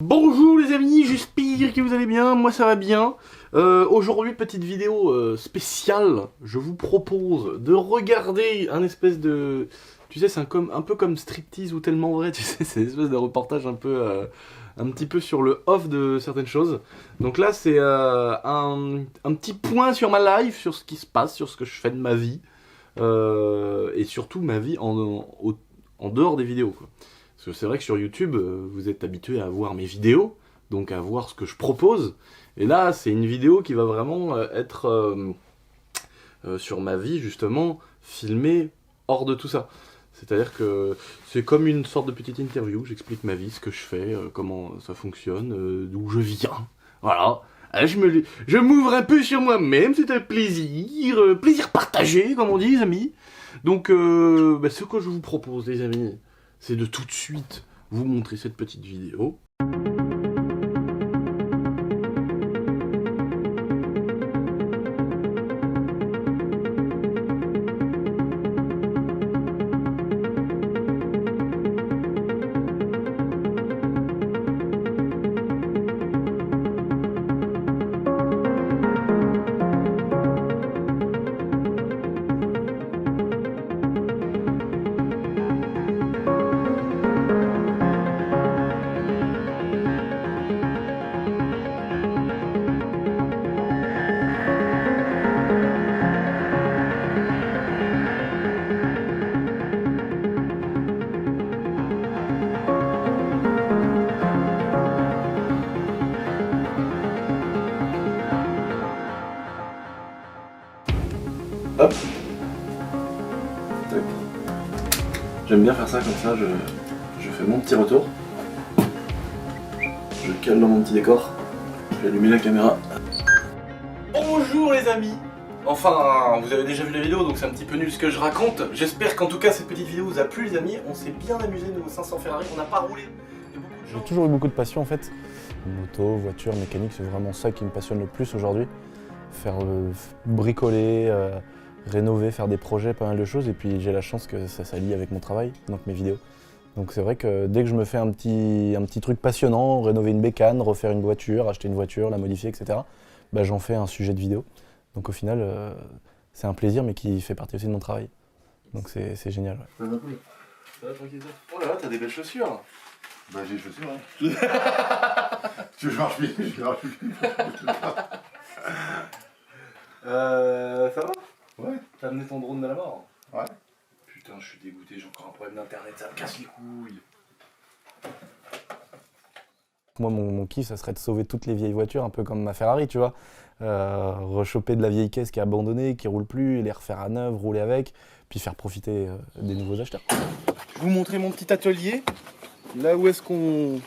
Bonjour les amis, j'espère que vous allez bien, moi ça va bien. Aujourd'hui, petite vidéo spéciale, je vous propose de regarder un espèce de... Tu sais, c'est un peu comme Striptease ou Tellement Vrai, tu sais, c'est une espèce de reportage un petit peu sur le off de certaines choses. Donc là, c'est un petit point sur ma life, sur ce qui se passe, sur ce que je fais de ma vie. Et surtout ma vie en dehors des vidéos, quoi. Parce que c'est vrai que sur YouTube, vous êtes habitué à voir mes vidéos, donc à voir ce que je propose. Et là, c'est une vidéo qui va vraiment être sur ma vie, justement, filmée hors de tout ça. C'est-à-dire que c'est comme une sorte de petite interview, j'explique ma vie, ce que je fais, comment ça fonctionne, d'où je viens. Voilà. Je m'ouvre un peu sur moi-même, c'est un plaisir, plaisir partagé, comme on dit, les amis. Donc, ce que je vous propose, les amis, c'est de tout de suite vous montrer cette petite vidéo. Hop. Tac. J'aime bien faire ça comme ça, je fais mon petit retour. Je cale dans mon petit décor. Je vais allumer la caméra. Bonjour les amis. Enfin, vous avez déjà vu la vidéo, donc c'est un petit peu nul ce que je raconte. J'espère qu'en tout cas cette petite vidéo vous a plu les amis. On s'est bien amusé nous aux 500 Ferrari, on n'a pas roulé. J'ai toujours eu beaucoup de passion en fait. Moto, voiture, mécanique, c'est vraiment ça qui me passionne le plus aujourd'hui. Faire bricoler, rénover, faire des projets, pas mal de choses. Et puis j'ai la chance que ça s'allie avec mon travail, donc mes vidéos. Donc c'est vrai que dès que je me fais un petit truc passionnant, rénover une bécane, refaire une voiture, acheter une voiture, la modifier, etc., bah, j'en fais un sujet de vidéo. Donc au final, c'est un plaisir mais qui fait partie aussi de mon travail. Donc c'est génial. Ouais. Ça va, tranquille. Oh là là, t'as des belles chaussures. Bah j'ai les chaussures, hein. Je marche bien, je marche bien. Ça va? Ouais. T'as amené ton drone de la mort? Ouais. Putain, je suis dégoûté, j'ai encore un problème d'internet, ça me casse les couilles. Moi, mon kiff, ça serait de sauver toutes les vieilles voitures, un peu comme ma Ferrari, tu vois. Rechoper de la vieille caisse qui est abandonnée, qui roule plus, les refaire à neuf, rouler avec, puis faire profiter des nouveaux acheteurs. Je vais vous montrer mon petit atelier. Là où est-ce qu'on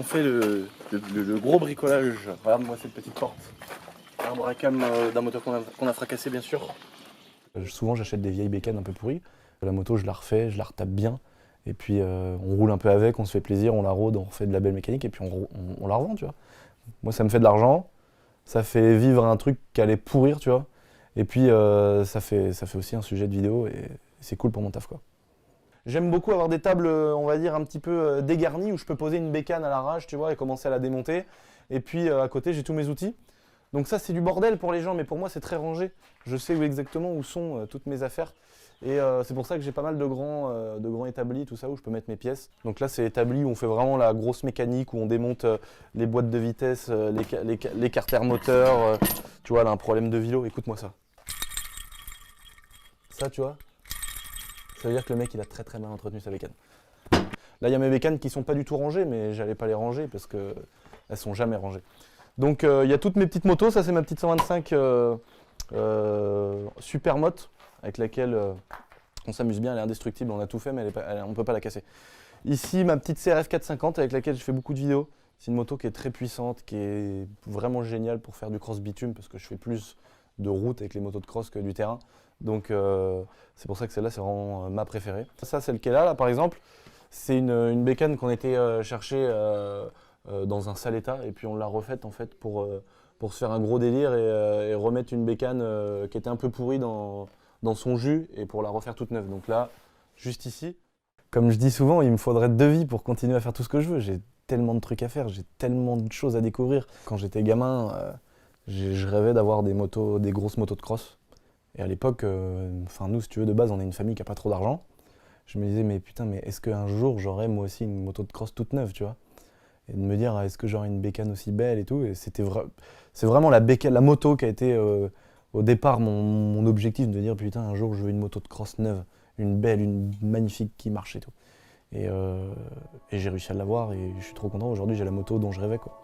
fait le gros bricolage. Regarde-moi cette petite porte. Un bracam d'un moteur qu'on a fracassé, bien sûr. Souvent, j'achète des vieilles bécanes un peu pourries. La moto, je la refais, je la retape bien. Et puis, on roule un peu avec, on se fait plaisir, on la rôde, on refait de la belle mécanique et puis on la revend, tu vois. Moi, ça me fait de l'argent. Ça fait vivre un truc qui allait pourrir, tu vois. Et puis, ça fait aussi un sujet de vidéo et c'est cool pour mon taf, quoi. J'aime beaucoup avoir des tables, on va dire, un petit peu dégarnies où je peux poser une bécane à l'arrache, tu vois, et commencer à la démonter. Et puis, à côté, j'ai tous mes outils. Donc ça, c'est du bordel pour les gens, mais pour moi, c'est très rangé. Je sais exactement où sont toutes mes affaires. Et c'est pour ça que j'ai pas mal de grands établis, tout ça, où je peux mettre mes pièces. Donc là, c'est établi où on fait vraiment la grosse mécanique, où on démonte les boîtes de vitesse, les carters moteurs. Tu vois, là, un problème de vélo, écoute-moi ça. Ça, tu vois, ça veut dire que le mec, il a très très mal entretenu sa bécane. Là, il y a mes bécanes qui sont pas du tout rangées, mais j'allais pas les ranger parce qu'elles sont jamais rangées. Donc, il y a toutes mes petites motos. Ça, c'est ma petite 125 Super Moto, avec laquelle on s'amuse bien, elle est indestructible, on a tout fait, mais on ne peut pas la casser. Ici, ma petite CRF 450 avec laquelle je fais beaucoup de vidéos. C'est une moto qui est très puissante, qui est vraiment géniale pour faire du cross bitume, parce que je fais plus de route avec les motos de cross que du terrain. Donc c'est pour ça que celle-là, c'est vraiment ma préférée. Ça, celle qui est là, par exemple, c'est une bécane qu'on était chercher dans un sale état, et puis on l'a refaite en fait pour se faire un gros délire et remettre une bécane qui était un peu pourrie dans son jus et pour la refaire toute neuve. Donc là, juste ici, comme je dis souvent, il me faudrait 2 vies pour continuer à faire tout ce que je veux. J'ai tellement de trucs à faire, j'ai tellement de choses à découvrir. Quand j'étais gamin, je rêvais d'avoir des grosses motos de cross. Et à l'époque, nous, si tu veux, de base, on est une famille qui a pas trop d'argent. Je me disais, mais putain, mais est-ce qu'un jour, j'aurai moi aussi une moto de cross toute neuve, tu vois? Et de me dire, est-ce que j'aurai une bécane aussi belle et tout. Et c'est vraiment la moto qui a été au départ mon objectif, de dire, putain, un jour, je veux une moto de cross neuve, une belle, une magnifique qui marche et tout. Et j'ai réussi à l'avoir et je suis trop content. Aujourd'hui, j'ai la moto dont je rêvais, quoi.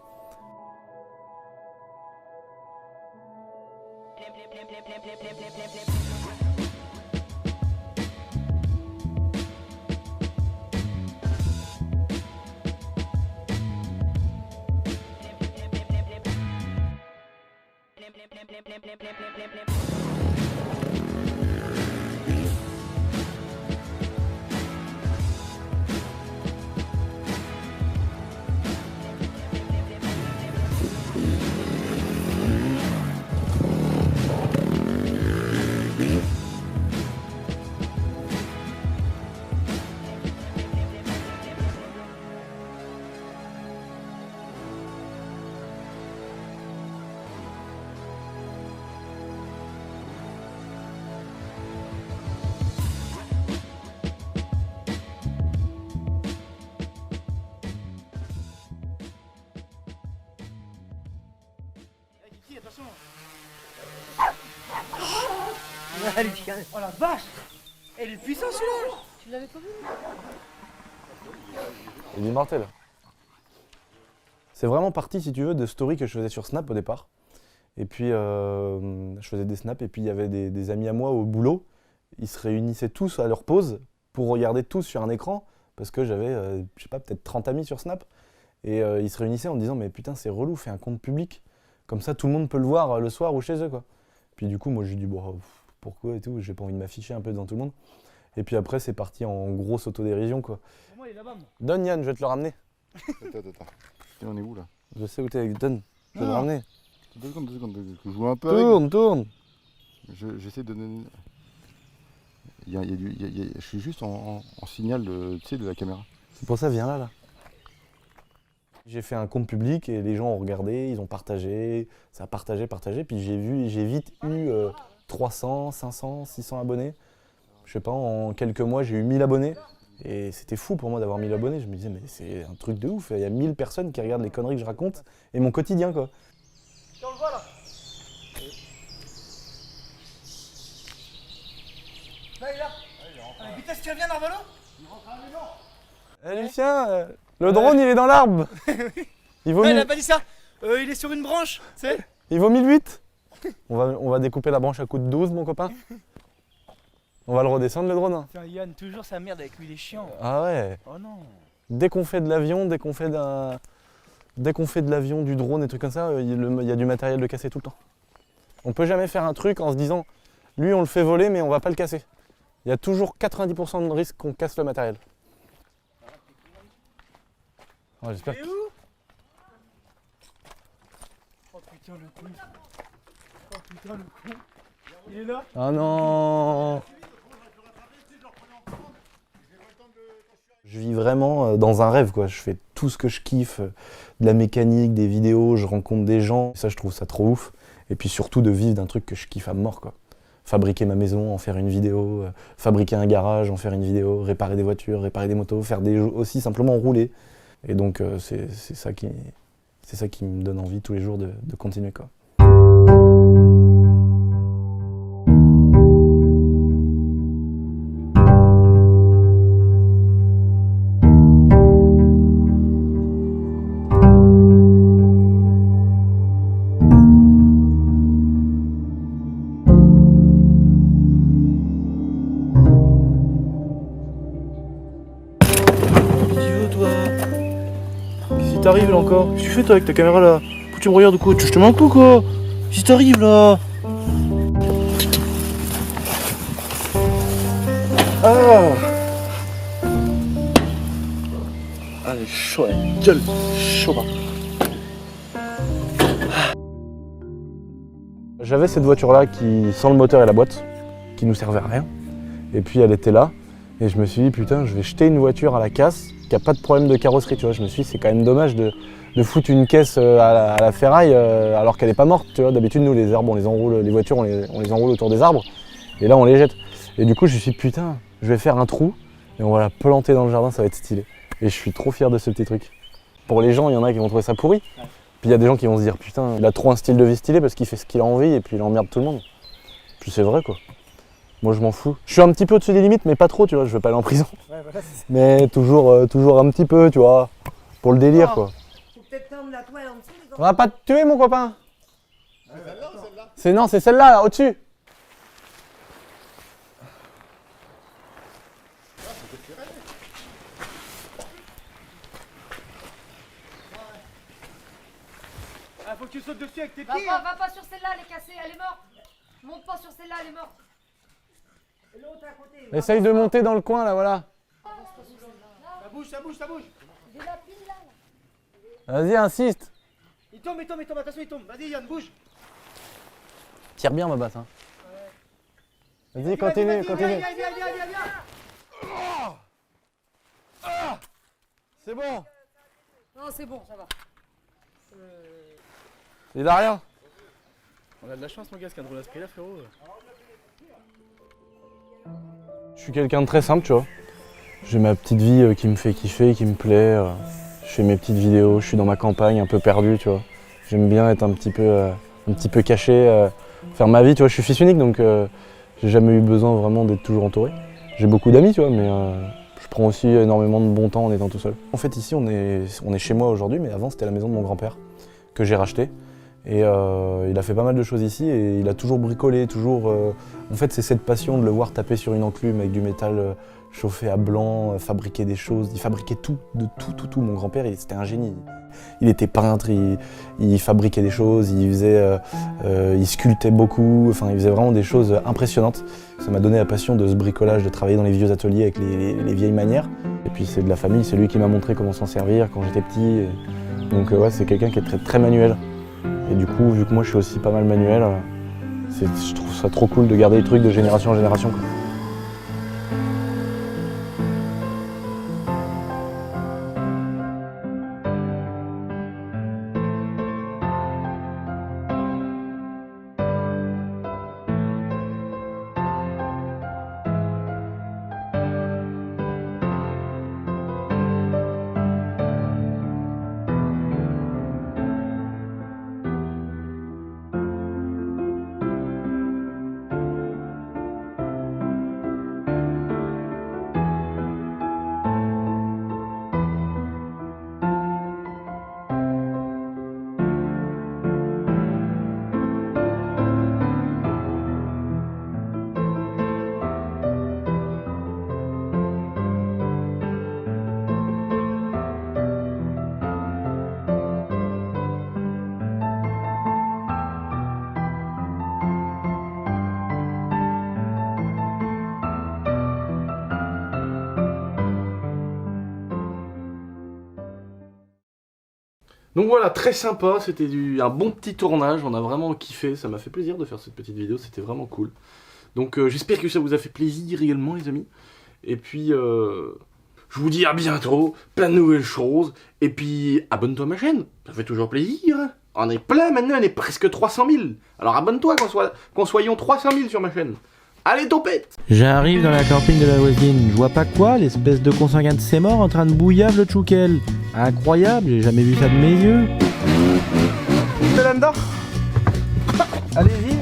Attention. Oh la vache! Elle est puissante celui-là! Tu l'avais pas vu? Il est immortel. C'est vraiment parti, si tu veux, de stories que je faisais sur Snap au départ. Et puis, je faisais des snaps et puis il y avait des amis à moi au boulot. Ils se réunissaient tous à leur pause pour regarder tous sur un écran parce que j'avais, je sais pas, peut-être 30 amis sur Snap. Et ils se réunissaient en me disant, mais putain, c'est relou, fais un compte public. Comme ça, tout le monde peut le voir le soir ou chez eux, quoi. Puis du coup, moi, j'ai dit, bon, pourquoi et tout, j'ai pas envie de m'afficher un peu devant tout le monde. Et puis après, c'est parti en grosse autodérision, quoi. Moi, il est là-bas, moi. Donne Yann, je vais te le ramener. Attends. Et on est où là? Je sais où t'es, donne, je vais te le ramener. 2 secondes, je joue un peu avec. Tourne. J'essaie de donner. Je suis juste en signal tu sais, de la caméra. C'est pour ça, viens là. J'ai fait un compte public et les gens ont regardé, ils ont partagé, ça a partagé, puis j'ai vite eu 300, 500, 600 abonnés. Je sais pas, en quelques mois, j'ai eu 1000 abonnés. Et c'était fou pour moi d'avoir 1000 abonnés. Je me disais, mais c'est un truc de ouf. Il y a 1000 personnes qui regardent les conneries que je raconte et mon quotidien, quoi. On le voit là! Là, il est là! Allez, vitesse, tu reviens dans le vélo? Eh Lucien, le drone il est dans l'arbre. Il vaut, il a pas dit ça! Il est sur une branche, tu sais? il vaut 1008. On va découper la branche à coup de 12, mon copain. On va le redescendre, le drone. Putain, Yann, toujours sa merde avec lui, il est chiant. Ah ouais. Oh non. Dès qu'on fait de l'avion, du drone, des trucs comme ça, il y a du matériel de cassé tout le temps. On peut jamais faire un truc en se disant, lui on le fait voler mais on va pas le casser. Il y a toujours 90% de risque qu'on casse le matériel. Oh, j'espère Il est que... où? Oh putain le con. Oh putain le con. Il est là? Ah non. Je vis vraiment dans un rêve, quoi. Je fais tout ce que je kiffe, de la mécanique, des vidéos, je rencontre des gens. Ça, je trouve ça trop ouf. Et puis surtout de vivre d'un truc que je kiffe à mort, quoi. Fabriquer ma maison, en faire une vidéo, fabriquer un garage, en faire une vidéo, réparer des voitures, réparer des motos, faire des jeux, aussi simplement rouler. Et donc c'est ça qui me donne envie tous les jours de continuer, quoi. Si t'arrives là encore, qu'est-ce que tu fais toi avec ta caméra là? Pourquoi tu me regardes ou quoi? Je te manque ou quoi? Si t'arrives là! Ah! Allez, chaud, allez, gueule, chaud pas. J'avais cette voiture-là qui, sans le moteur et la boîte, qui nous servait à rien. Et puis elle était là. Et je me suis dit, putain, je vais jeter une voiture à la casse qui n'a pas de problème de carrosserie, tu vois. Je me suis dit, c'est quand même dommage de foutre une caisse à la ferraille alors qu'elle n'est pas morte, tu vois. D'habitude, nous, les arbres, on les enroule, les voitures, on les enroule autour des arbres, et là, on les jette. Et du coup, je me suis dit, putain, je vais faire un trou, et on va la planter dans le jardin, ça va être stylé. Et je suis trop fier de ce petit truc. Pour les gens, il y en a qui vont trouver ça pourri. Puis il y a des gens qui vont se dire, putain, il a trop un style de vie stylé parce qu'il fait ce qu'il a envie et puis il emmerde tout le monde. Puis c'est vrai, quoi. Moi, je m'en fous. Je suis un petit peu au-dessus des limites, mais pas trop, tu vois, je veux pas aller en prison. Ouais, voilà, mais toujours un petit peu, tu vois, pour le délire, quoi. Faut peut-être tendre la toile en dessous. On va pas te tuer, mon copain. Non, c'est celle-là, là, au-dessus. Ah, faut que tu sautes dessus avec tes Va pieds. va pas sur celle-là, elle est cassée, elle est morte. Monte pas sur celle-là, elle est morte. Et l'autre à côté. Essaye de monter dans le coin, là, voilà. Ça bouge, ça bouge, ça bouge. J'ai la pile là. Vas-y, insiste. Il tombe, attention, il tombe. Vas-y, Yann, bouge. Tire bien, ma batte. Hein. Vas-y, continue, continue. Viens. C'est bon. Non, c'est bon, ça va. Il a rien. On a de la chance, mon gars, ce qu'un drôle à ce prix là, frérot. Je suis quelqu'un de très simple, tu vois. J'ai ma petite vie qui me fait kiffer, qui me plaît. Je fais mes petites vidéos, je suis dans ma campagne, un peu perdu, tu vois. J'aime bien être un petit peu caché, faire ma vie, tu vois. Je suis fils unique, donc j'ai jamais eu besoin vraiment d'être toujours entouré. J'ai beaucoup d'amis, tu vois, mais je prends aussi énormément de bon temps en étant tout seul. En fait, ici, on est chez moi aujourd'hui, mais avant, c'était la maison de mon grand-père que j'ai racheté. Et il a fait pas mal de choses ici et il a toujours bricolé, toujours... En fait, c'est cette passion de le voir taper sur une enclume avec du métal chauffé à blanc, fabriquer des choses. Il fabriquait tout, de tout. Mon grand-père, c'était un génie. Il était peintre, il fabriquait des choses, il sculptait beaucoup, enfin, il faisait vraiment des choses impressionnantes. Ça m'a donné la passion de ce bricolage, de travailler dans les vieux ateliers avec les vieilles manières. Et puis c'est de la famille, c'est lui qui m'a montré comment s'en servir quand j'étais petit. Donc ouais, c'est quelqu'un qui est très, très manuel. Et du coup, vu que moi je suis aussi pas mal manuel, je trouve ça trop cool de garder les trucs de génération en génération, quoi. Donc voilà, très sympa, c'était un bon petit tournage, on a vraiment kiffé, ça m'a fait plaisir de faire cette petite vidéo, c'était vraiment cool. Donc j'espère que ça vous a fait plaisir également les amis. Et puis je vous dis à bientôt, plein de nouvelles choses, et puis abonne-toi à ma chaîne, ça fait toujours plaisir. On est plein maintenant, on est presque 300 000. Alors abonne-toi qu'on soyons 300 000 sur ma chaîne. Allez, topette! J'arrive dans la camping de la voisine, je vois pas quoi, l'espèce de consanguin de ses morts en train de bouillave le tchoukel. Incroyable, j'ai jamais vu ça de mes yeux. Allez-y.